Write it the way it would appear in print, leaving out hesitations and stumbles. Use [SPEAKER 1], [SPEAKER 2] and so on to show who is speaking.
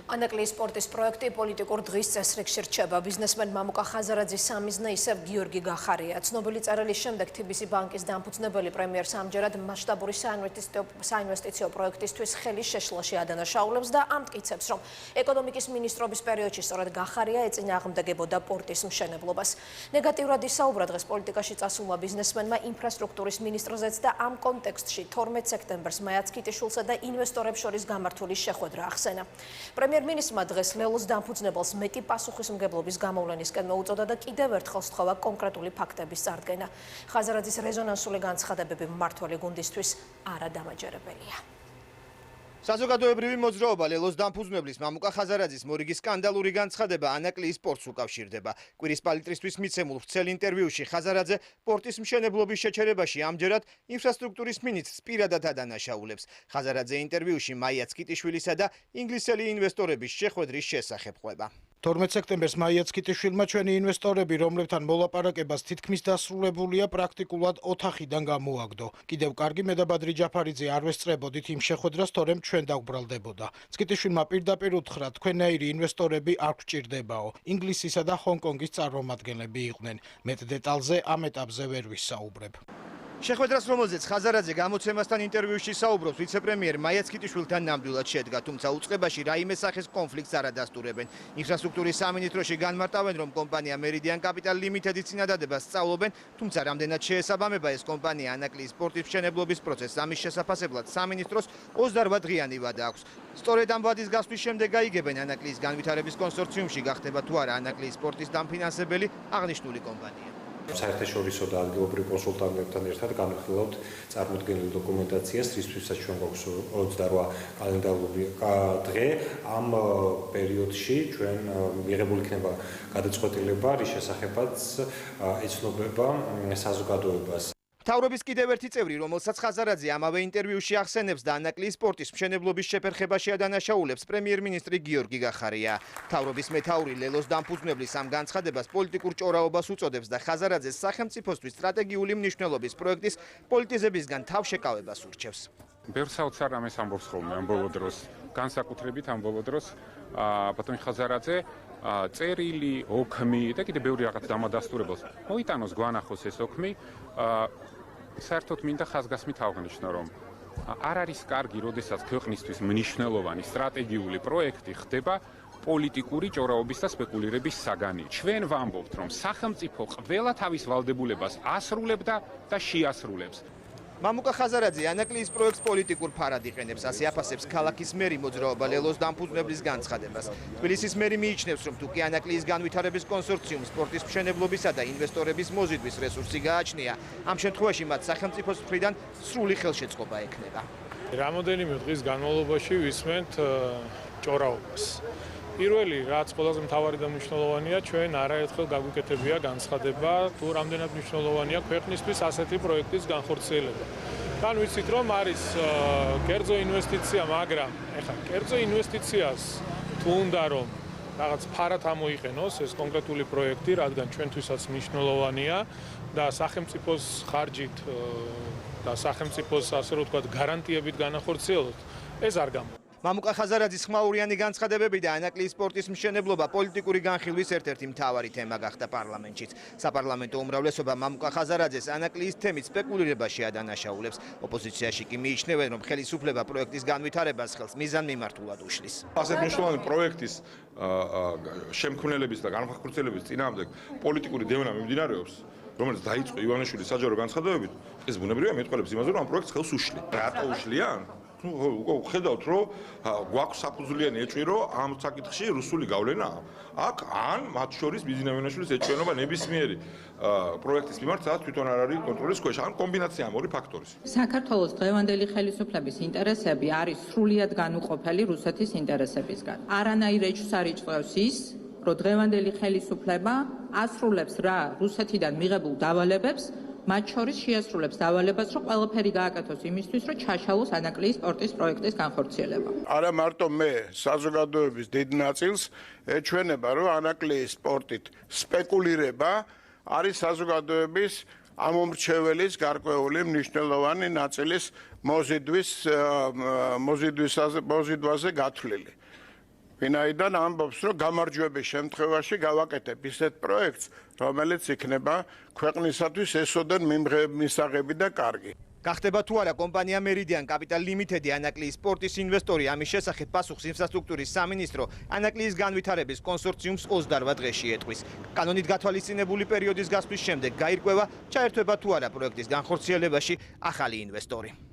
[SPEAKER 1] ანაკლიის პორტის პროექტი პოლიტიკურ დღის წესრიგში რჩება. ბიზნესმენ მამუკა ხაზარაძის სამიზნე ისევ გიორგი გახარიაა. ცნობილი წერილის შემდეგ თიბისი ბანკის დამფუძნებელი პრემიერს ამჯერად მასშტაბური საინვესტიციო პროექტისთვის ხელის შეშლაში ადანაშაულებს და ამტკიცებს, რომ ეკონომიკის მინისტრობის პერიოდში სწორედ გახარიაა ეწინააღმდეგებოდა პორტის მშენებლობას. ნეგატიურად ისაუბრა დღეს პოლიტიკაში წასულმა ბიზნესმენმა ინფრასტრუქტურის მინისტრზეც და ამ კონტექსტში 12 სექტემბერს მაიაცკიტიშვილსა და ინვესტორებს შორის გამართული შეხვედრა ახსენა. პრემიერ-მინისტრმა დღეს ლელოს დამფუძნებელს მეტი პასუხისმგებლობის გამოვლენისკენ მოუწოდა და კიდევ ერთხელ სთხოვა კონკრეტული ფაქტების წარდგენა. ხაზარაძის რეზონანსული განცხადებები მმართველი გუნდისთვის არადამაჯერებელია.
[SPEAKER 2] საზოგადოებრივი მოძრაობა ლელოს დამფუძნებლის მამუკა ხაზარაძის მორიგი სკანდალური განცხადება ანაკლიის პორტს უკავშირდება. კვირის პალიტრისთვის მიცემულ ვრცელ ინტერვიუში ხაზარაძე პორტის მშენებლობის შეჩერებაში ამჯერად ინფრასტრუქტურის მინისტრს პირადად ადანაშაულებს. ხაზარაძე ინტერვიუში მაიაცკიტიშვილისა და ინგლისელი ინვესტორების შეხვედრის შესახებ ყვება.
[SPEAKER 3] 12 სექტემბერს მაიაცკიტიშვილმა ჩვენი ინვესტორები, რომლებთან მოლაპარაკებას თითქმის დასრულებულია, პრაქტიკულად ოთახიდან გამოაგდო. კიდევ კარგი მედაბადრი ჯაფარიძე არ ვესწრებოდით იმ შეხვედრას, თორემ ჩვენ დაგვბრალდებოდა. წკიტიშვილმა პირდაპირ უთხრა, თქვენნაირი ინვესტორები არ გვჭირდებაო. ინგლისისა და ჰონკონგის წარმომადგენლები იყვნენ. მეტ დეტალზე ამ ეტაპზე ვერ ვისაუბრებ.
[SPEAKER 2] შეხვედრას, რომელზეც ხაზარაძე გამოცემასთან ინტერვიუში საუბრობს, ვიცე-პრემიერ მაიაცკიტიშვილთან ნამდვილად შედგა, თუმცა უწყებაში რაიმე სახის კონფლიქტს არ ადასტურებენ. ინფრასტრუქტურის სამინისტროში განმარტავენ, რომ კომპანია მერიდიან კაპიტალ ლიმიტედის წინადადებას სწავლობენ, თუმცა რამდენად შეესაბამება ეს კომპანია ანაკლიის პორტის მშენებლობის პროცესს, ამის შესაფასებლად სამინისტროს 28 დღიანი ვადა აქვს. სწორედ ამ ვადის გასვლის შემდეგ გაიგებენ ანაკლიის განვითარების კონსორციუმში გახდება თუ არა ანაკლიის პორტის დამფინანსებელი აღნიშნული კომპანია.
[SPEAKER 4] საერთაშორისო და ადგილობრივ კონსულტანტებთან ერთად განვიხილავთ წარმოდგენილ დოკუმენტაციას, რისთვისაც ჩვენ გვაქვს 28 კალენდარული დღე. ამ პერიოდში ჩვენ მიღებული იქნება გადაწყვეტილება, რის შესახებაც ეცნობება საზოგადოებას.
[SPEAKER 2] მთავრობის კიდევ ერთი წევრი, რომელსაც ხაზარაძე ამავე ინტერვიუში ახსენებს და ანაკლიის პორტის მშენებლობის შეფერხებაში ადანაშაულებს პრემიერ-მინისტრი გიორგი გახარიაა. მთავრობის მეთაური ლელოს დამფუძნებლის ამ განცხადებას პოლიტიკურ ჭორაობას უწოდებს და ხაზარაძეს სახელმწიფოსთვის სტრატეგიული მნიშვნელობის პროექტის პოლიტიზებისგან თავშეკავებას ურჩევს.
[SPEAKER 5] ბევრ საოცარ რამეს ამბობს ხოლმე ამ ბოლო დროს, განსაკუთრებით ამ ბოლო დროს ბატონ ხაზარაძე წერილი, ოქმი და კიდე ბევრი რაღაც დამადასტურებელს მოიტანოს, გვანახოს ეს ოქმი. საერთოდ მინდა ხაზგასმით აღნიშნო, რომ არ არის კარგი, როდესაც ქვეყნისთვის მნიშვნელოვანი სტრატეგიული პროექტი ხდება პოლიტიკური ჭორაობის და სპეკულირების საგანი. ჩვენ ვამბობთ, რომ სახელმწიფო ყველა თავის ვალდებულებას ასრულებდა და შეასრულებს.
[SPEAKER 2] მამუკა ხაზარაძე ანაკლიის პროექტს პოლიტიკურ ფარად იყენებს, ასე აფასებს ქალაქის მერი მოძრაობა ლელოს დამფუძნებლის განცხადებას. თბილისის მერი მიიჩნევს, რომ თუკი ანაკლიის განვითარების კონსორციუმს სპორტის მშენებლობისა და ინვესტორების მოზიდვის რესურსი გააჩნია, ამ შემთხვევაში მათ სახელმწიფოს მხრიდან სრული ხელშეწყობა ექნება.
[SPEAKER 6] რამოდენიმე დღის განმავლობაში ვისმენთ ჭორაობას. პირველი, რაც ყველაზე მთავარი და მნიშვნელოვანია, ჩვენ არაერთხელ გაგვიკეთებია განცხადება, თუ რამდენად მნიშვნელოვანია ქვეყნისთვის ასეთი პროექტის განხორციელება. თან ვიცით, რომ არის კერძო ინვესტიცია, მაგრამ ეხლა კერძო ინვესტიციას თუ უნდა რომ რაღაც ფარად ამოიყენოს ეს კონკრეტული პროექტი, რადგან ჩვენთვისაც მნიშვნელოვანია და სახელმწიფოს ხარჯით და სახელმწიფოს ასე რომ ვთქვათ გარანტიებით განახორციელოთ, ეს არ გამოდის.
[SPEAKER 2] მამუკა ხაზარაძის ხმაურიანი განცხადებები და ანაკლიის პორტის მშენებლობა პოლიტიკური განხილვის ერთ-ერთი მთავარი თემა გახდა პარლამენტშიც. საპარლამენტო უმრავლესობა მამუკა ხაზარაძეს ანაკლიის თემით სპეკულირებაში ადანაშაულებს. ოპოზიციაში კი მიიჩნევენ, რომ ხელისუფლება პროექტის განვითარებას ხელს მიზანმიმართულად უშლის.
[SPEAKER 7] ასეთ მნიშვნელოვანი პროექტის შემქმნელების და განხორციელების წინააღმდეგ პოლიტიკური დევნა მიმდინარეობს, რომელიც დაიწყო ივანიშვილის საჯარო განცხადებებით, ეს ბუნებრივია მეტყველებს იმაზე, რომ ამ პროექტს ხელს უშლიან. რატო უშლიან? ხედავთ, რომ გვაქვს საფუძვლიანი ეჭვირო ამ საკითხში რუსული გავლენაა. აქ ან მათ შორის ბიზნესმენაშვილის ეჭვიანობა ნებისმიერი პროექტის მიმართ, სადაც თვითონ არ არის კონტროლის ქვეშ, ან კომბინაცია ამ ორი ფაქტორის.
[SPEAKER 8] საქართველოს დღევანდელი ხელისუფლების ინტერესები არის სრულიად განუყოფელი რუსეთის ინტერესებისგან. არანაირ ეჭვს არ იწვევს ის, რომ დღევანდელი ხელისუფლება ასრულებს რა რუსეთიდან მიღებულ დავალებებს, მათ შორის შეასრულებს დავალებას, რომ ყველაფერი გააკეთოს იმისთვის, რომ ჩაშალოს ანაკლიის პორტის პროექტის განხორციელება.
[SPEAKER 9] არა მარტო მე, საზოგადოების დიდ ნაწილს ეჩვენება, რომ ანაკლიის პორტით სპეკულირება არის საზოგადოების ამომრჩეველის გარკვეული მნიშვნელოვანი ნაწილის მოზიდვაზე გათვლილი. ვინაიდან ამბობს, რომ გამარჯვების შემთხვევაში გავაკეთებ ისეთ პროექტს, რომელიც იქნება ქვეყნისათვის ესოდენ მისაღები და კარგი.
[SPEAKER 2] გახდება თუ არა კომპანია მერიდიან კაპიტალ ლიმიტედი ანაკლიის პორტის ინვესტორი, ამის შესახებ პასუხს ინფრასტრუქტურის სამინისტრო ანაკლიის განვითარების კონსორციუმს 28 დღეში ეტყვის. კანონით გათვალისწინებული პერიოდის გასვლის შემდეგ გაირკვევა, ჩაერთვება თუ არა პროექტის განხორციელებაში ახალი ინვესტორი.